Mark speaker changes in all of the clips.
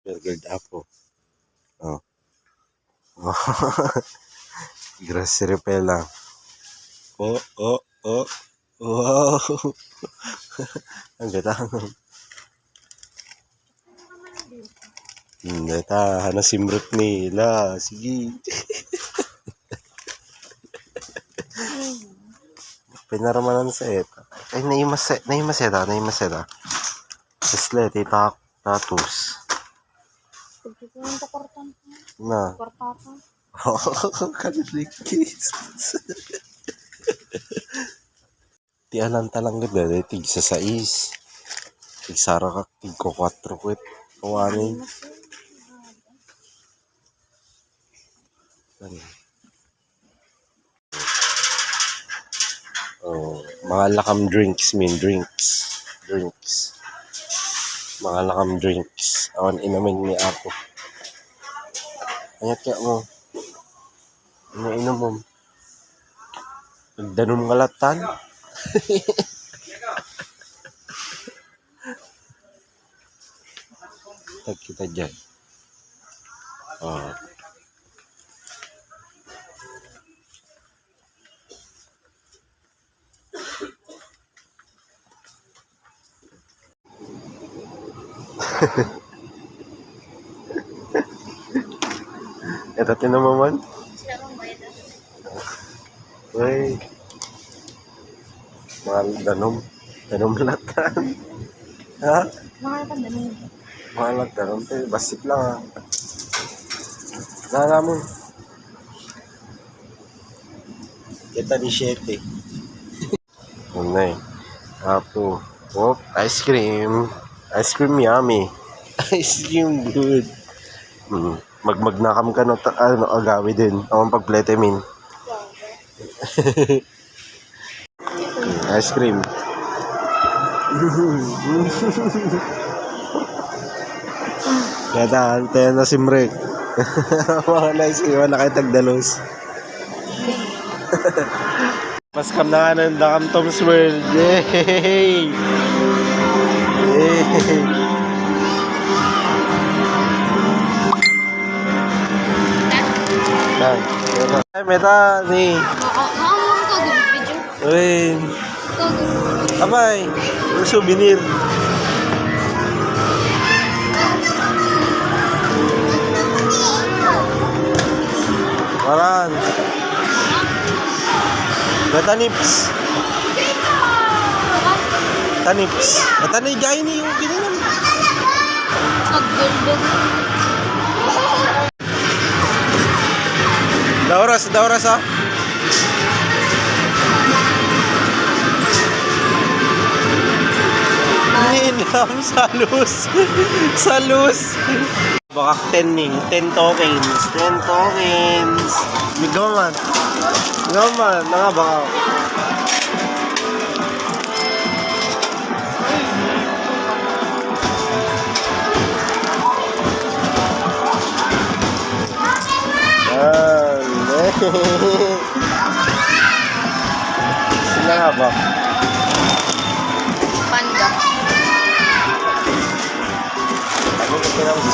Speaker 1: Burger Apo. Oh. Grocery pa lang. Oh, oh, oh. Wow. Ang ganda. Hindi ta, hanasimrot nila. Sige. Pinaramanan sa eta. Ay, naimaseta. Sislet, tatus. Na. Kanalikis. Ti alanta lang ganda, tig sa sais. Tig sara kak, tig ko 4 kwit. Kawanin. Oh, mga lakam drinks. Mga lakam drinks. Awan inamin ni ako. Ayat kaya mo. Inom mo. Nagdanom ngalatan. Tag kita dyan. Oh. Ito tinaman. Uy. Mahal danom latan. Ha? Mahal danom. Basip lang ha. Nala mo. Kita ni 7. Unay. Apo. Oh, ice cream. Ice cream yummy. Ice cream good. Magmagnakam ka no, agawi din. Ang pagpletemin. Ice cream. Kaya tayo na simrek. Mga ice cream, wala kayo tagdalos. Paskam na nga ng Dakam Tom's World. Yay! Yay! Ay, meta ni. Uy. Abay, yung souvenir. Maran. Meta nips. Tanips. Meta ni gay ni yung ginilan. Dauras ah. Ninam salus. Baka 10 tokens. Gaman, nga baka. Sila nga ba?
Speaker 2: Panda.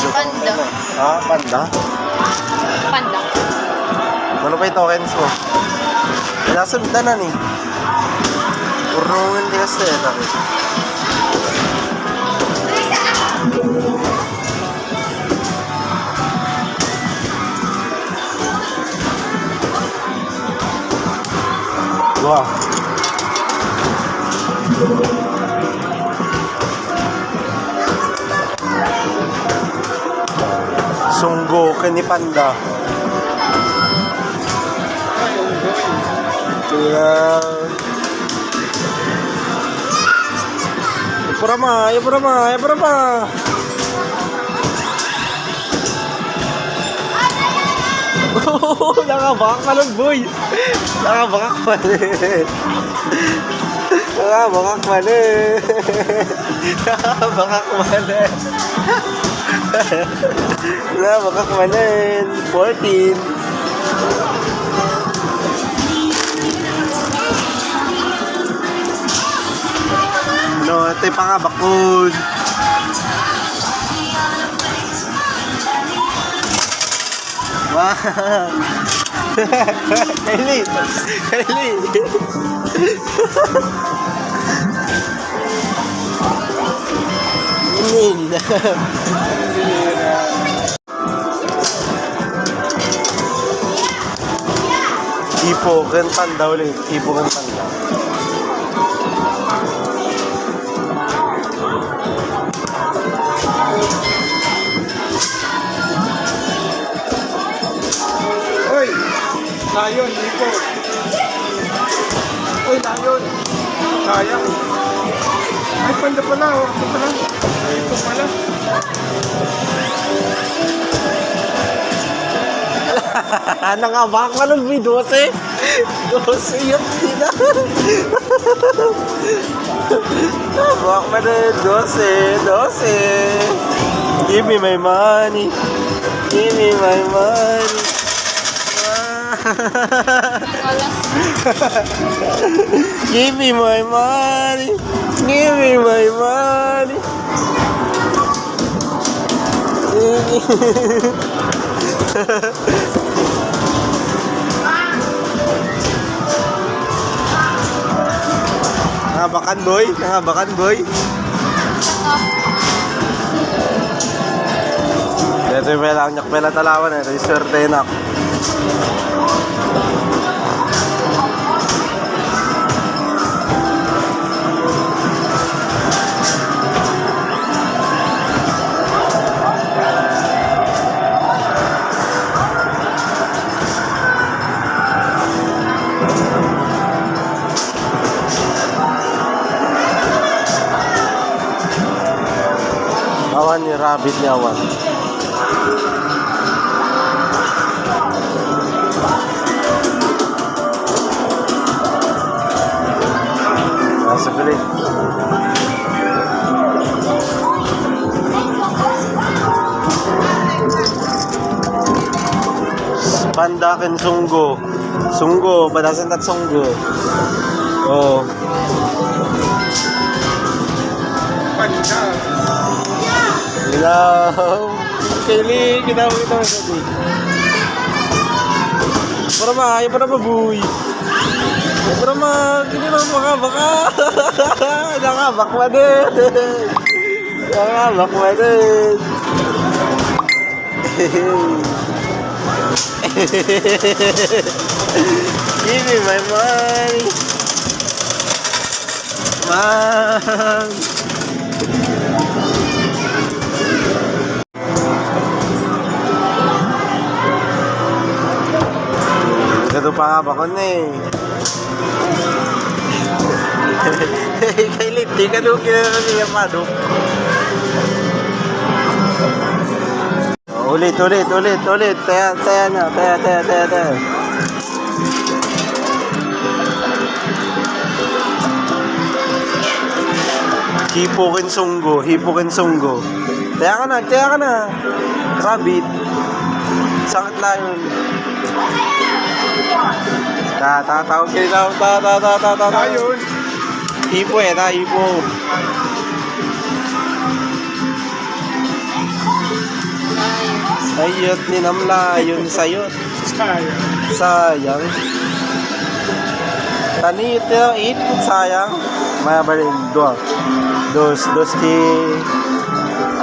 Speaker 2: Panda.
Speaker 1: Ah, panda?
Speaker 2: Panda.
Speaker 1: Ano pa yung tokens mo? Nasundan na ni. Urungan di kasi eh. Wow. Sunggo ni panda. Kaya Purama. Nakabakak ka lang, boy. Nakabakak manin. 14. No, ito yung pangabakod. Wow! Kylie! Kylie! Nil! Ipo, kan daw ulit. Ipo, kan daw.
Speaker 3: Hoy! Layon, Ipo. Hoy, layon. Sayang. Ay, panda pala, oh. Ito pala. Ipo pala.
Speaker 1: Nangabak ka nun, may 12. 12 yung sila. Nangabak ka nun, 12. 12. Give me my money. Give me my money. Give me my money. Give me my money. Nangabakan boy, nangabakan boy. Ito yung pala, nyak pala talawan ito yung swerte na. Awan ni rabbit ni awan. Nasa pilit. Pandakin sunggo. Sunggo, padasan tat sunggo. Oh.
Speaker 3: Panda.
Speaker 1: Hello. Kylie, kita tadi. Para mabuy. Para gini lang baka. Nakabak mo din. Nakabak mo din. Give me my money. Man. Ito pa nga ba ko na eh. Kylie, di ka doon kinakasiya pa doon. Ulit. Taya na. Hipokin sunggo. Taya ka na. Rabbit. Sakit lang yun. Tawag kayo.
Speaker 3: Layon.
Speaker 1: Hipo hipo. Ayot ni namlayon sayot. Sayang. Tani ito eat sayang. Maya ba rin? Dos di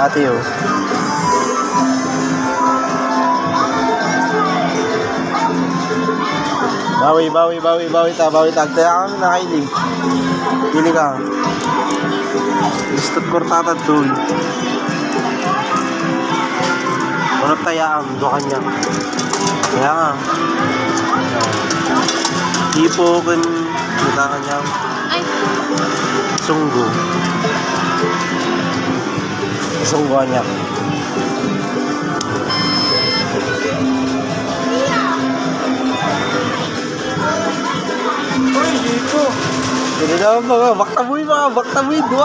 Speaker 1: ate yo. Bawi ta. Kaya kami na Kylie. Pili ka. Gusto kortata doon. Manap tayaan, doon kanya. Kaya nga. Hipo kan kita kanya.
Speaker 2: Ay,
Speaker 1: Sunggo kanya.
Speaker 3: Hoy, Ipo.
Speaker 1: Jadi dalam baktamuy dua.